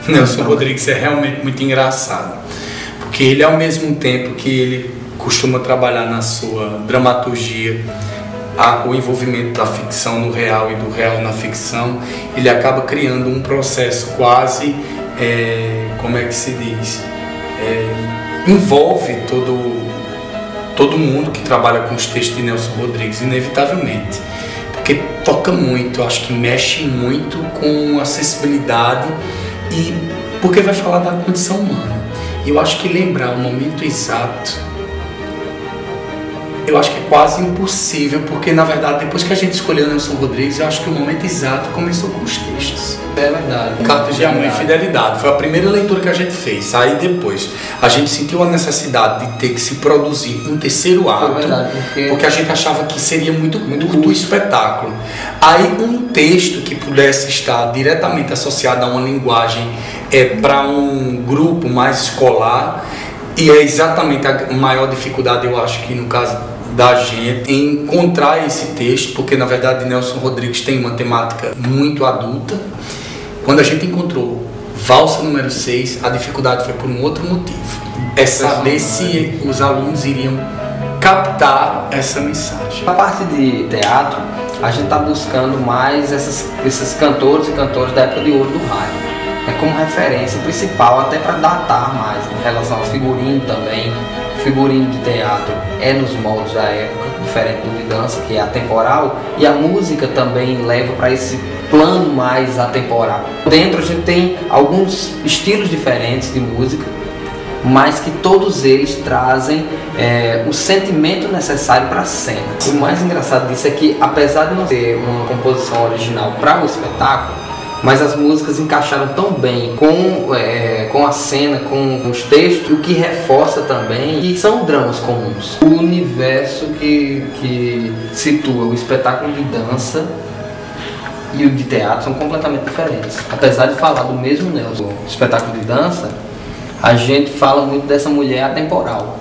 Nelson Rodrigues é realmente muito engraçado, porque ele, ao mesmo tempo que ele costuma trabalhar na sua dramaturgia o envolvimento da ficção no real e do real na ficção, ele acaba criando um processo quase, como é que se diz, envolve todo mundo que trabalha com os textos de Nelson Rodrigues, inevitavelmente, porque toca muito, acho que mexe muito com a sensibilidade e porque vai falar da condição humana. Eu acho que lembrar o momento exato, eu acho que é quase impossível, porque na verdade depois que a gente escolheu Nelson Rodrigues, eu acho que o momento exato começou com os textos. É verdade. Cartas de Amor e Fidelidade foi a primeira leitura que a gente fez. Aí depois a gente sentiu a necessidade de ter que se produzir um terceiro ato, verdade, porque a gente achava que seria muito curto o espetáculo. Aí um texto que pudesse estar diretamente associado a uma linguagem para um grupo mais escolar, e é exatamente a maior dificuldade, eu acho que no caso da gente, em encontrar esse texto, porque na verdade Nelson Rodrigues tem uma temática muito adulta. Quando a gente encontrou Valsa número 6, a dificuldade foi por um outro motivo. É saber se os alunos iriam captar essa mensagem. A parte de teatro, a gente está buscando mais esses cantores e cantoras da época de ouro do rádio. É como referência principal, até para datar mais em relação ao figurino também. O figurino de teatro é nos moldes da época, diferente do de dança, que é atemporal, e a música também leva para esse plano mais atemporal. Dentro a gente tem alguns estilos diferentes de música, mas que todos eles trazem o sentimento necessário para a cena. O mais engraçado disso é que, apesar de não ser uma composição original para o espetáculo, mas as músicas encaixaram tão bem com a cena, com os textos, o que reforça também que são dramas comuns. O universo que situa o espetáculo de dança e o de teatro são completamente diferentes. Apesar de falar do mesmo Nelson, o espetáculo de dança, a gente fala muito dessa mulher atemporal.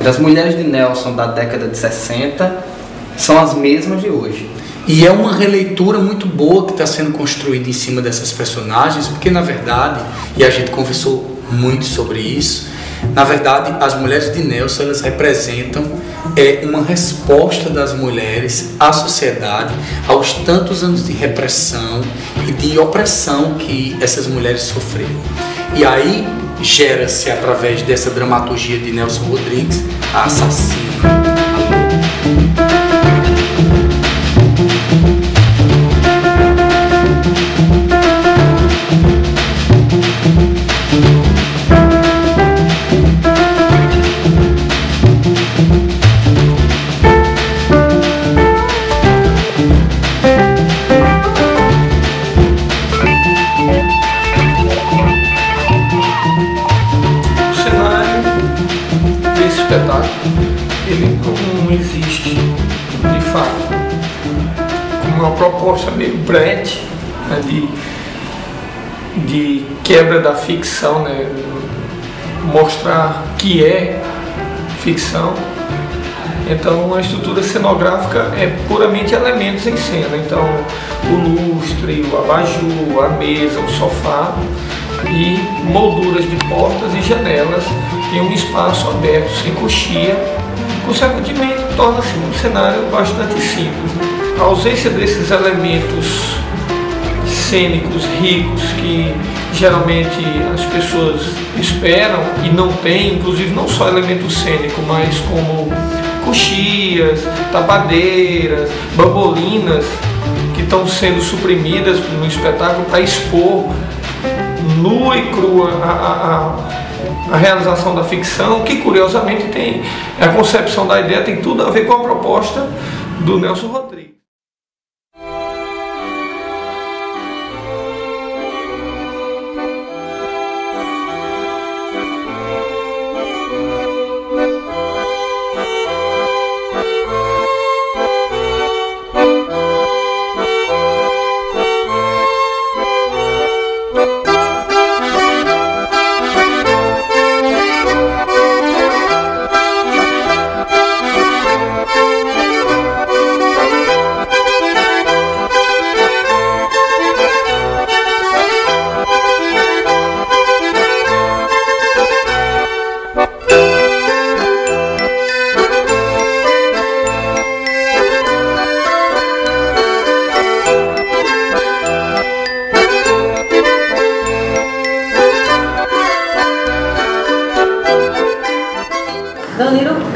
As mulheres de Nelson da década de 60 são as mesmas de hoje. E é uma releitura muito boa que está sendo construída em cima dessas personagens, porque na verdade, e a gente conversou muito sobre isso, na verdade as mulheres de Nelson, elas representam uma resposta das mulheres à sociedade, aos tantos anos de repressão e de opressão que essas mulheres sofreram. E aí gera-se, através dessa dramaturgia de Nelson Rodrigues, a assassina. Ele não existe de fato como uma proposta meio Brecht, né, de quebra da ficção, né, mostrar que é ficção. Então a estrutura cenográfica é puramente elementos em cena, então o lustre, o abajur, a mesa, o sofá e molduras de portas e janelas em um espaço aberto, sem coxia, consequentemente torna-se um cenário bastante simples, né? A ausência desses elementos cênicos ricos que geralmente as pessoas esperam e não tem, inclusive não só elemento cênico, mas como coxias, tapadeiras, bambolinas que estão sendo suprimidas no espetáculo para expor nua e crua a realização da ficção, que curiosamente tem a concepção da ideia, tem tudo a ver com a proposta do Nelson Rodrigues.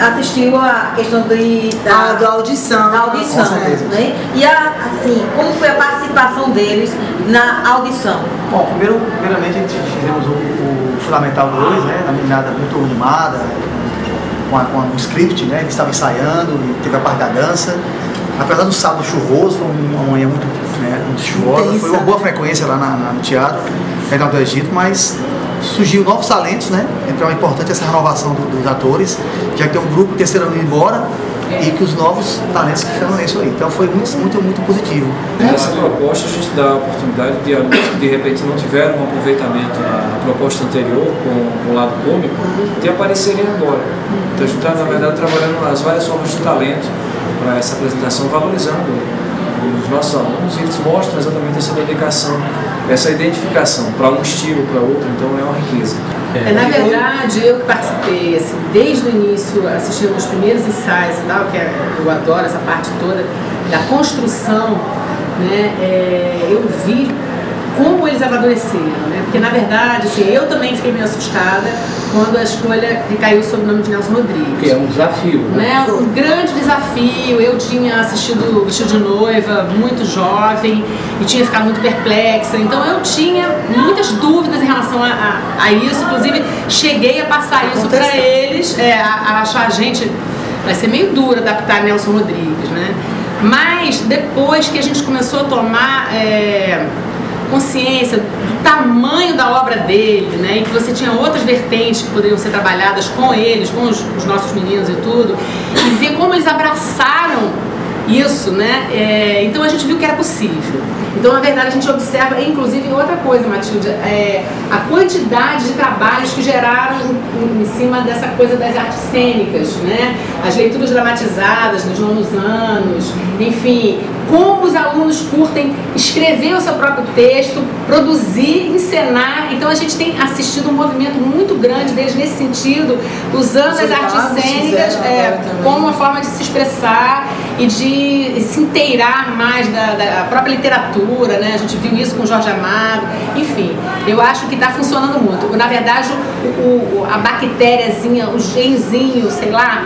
assistiu a questão da audição. Da audição, né? E assim, como foi a participação deles na audição? Bom, primeiramente a gente fizemos o Fundamental 2, né? A meninada muito animada, com um script, né? Eles estavam ensaiando e teve a parte da dança. Apesar do sábado chuvoso, foi uma manhã muito chuvosa, foi uma boa frequência lá no Teatro Regional do Egito, mas surgiu novos talentos, né? Então é importante essa renovação dos atores, já que tem um grupo terceiro ano indo embora e que os novos talentos que permanecem aí. Então foi muito positivo. Nessa proposta a gente dá a oportunidade de alunos que de repente não tiveram um aproveitamento na proposta anterior com o lado cômico de aparecerem agora. Então a gente está, na verdade, trabalhando as várias formas de talento para essa apresentação, valorizando os nossos alunos, e eles mostram exatamente essa dedicação, essa identificação para um estilo, para outro, então é uma riqueza. Na verdade, eu que participei assim, desde o início, assistindo os primeiros ensaios e tal, que eu adoro essa parte toda da construção, né, eu vi como eles amadureceram, né? Porque na verdade, assim, eu também fiquei meio assustada quando a escolha recaiu sobre o nome de Nelson Rodrigues. Que é um desafio, né? Um grande desafio. Eu tinha assistido Vestido de Noiva muito jovem e tinha ficado muito perplexa, então eu tinha muitas dúvidas em relação a isso, inclusive cheguei a passar isso para eles, a achar, gente, vai ser meio duro adaptar Nelson Rodrigues, né? Mas depois que a gente começou a tomar consciência do tamanho da obra dele, né, e que você tinha outras vertentes que poderiam ser trabalhadas com eles, com os nossos meninos e tudo, e ver como eles abraçaram isso, né, então a gente viu que era possível. Então, na verdade, a gente observa, inclusive, outra coisa, Matilde, a quantidade de trabalhos que geraram em cima dessa coisa das artes cênicas, né? As leituras dramatizadas nos nonos anos, enfim, como os alunos curtem escrever o seu próprio texto, produzir, encenar. Então, a gente tem assistido um movimento muito grande deles nesse sentido, usando as artes cênicas como uma forma de se expressar e de se inteirar mais da própria literatura. Né? A gente viu isso com o Jorge Amado, enfim, eu acho que está funcionando muito. Na verdade, a bactériazinha, o genzinho, sei lá,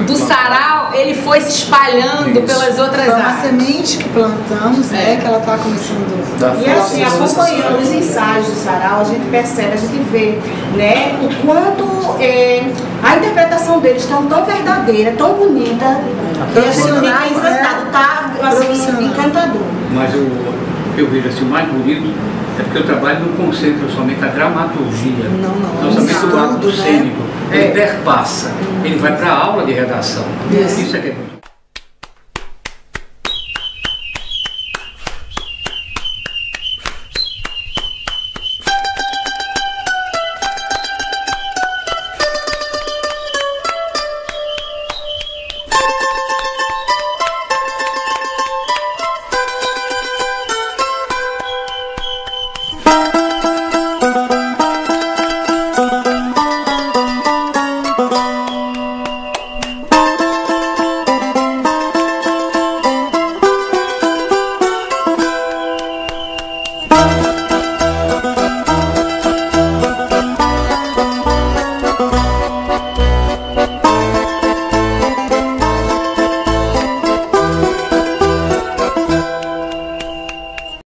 do sarau, ele foi se espalhando pelas outras artes. Uma semente que plantamos, que ela está começando. E assim, acompanhando os ensaios do sarau, a gente percebe, a gente vê, né, o quanto a interpretação deles está tão verdadeira, tão bonita, que a gente fica encantado, tá assim, encantador. Mas eu vejo assim, o mais bonito é porque eu trabalho não concentra somente a dramaturgia, não somente o ato cênico, ele perpassa, ele vai para a aula de redação. Isso é que é muito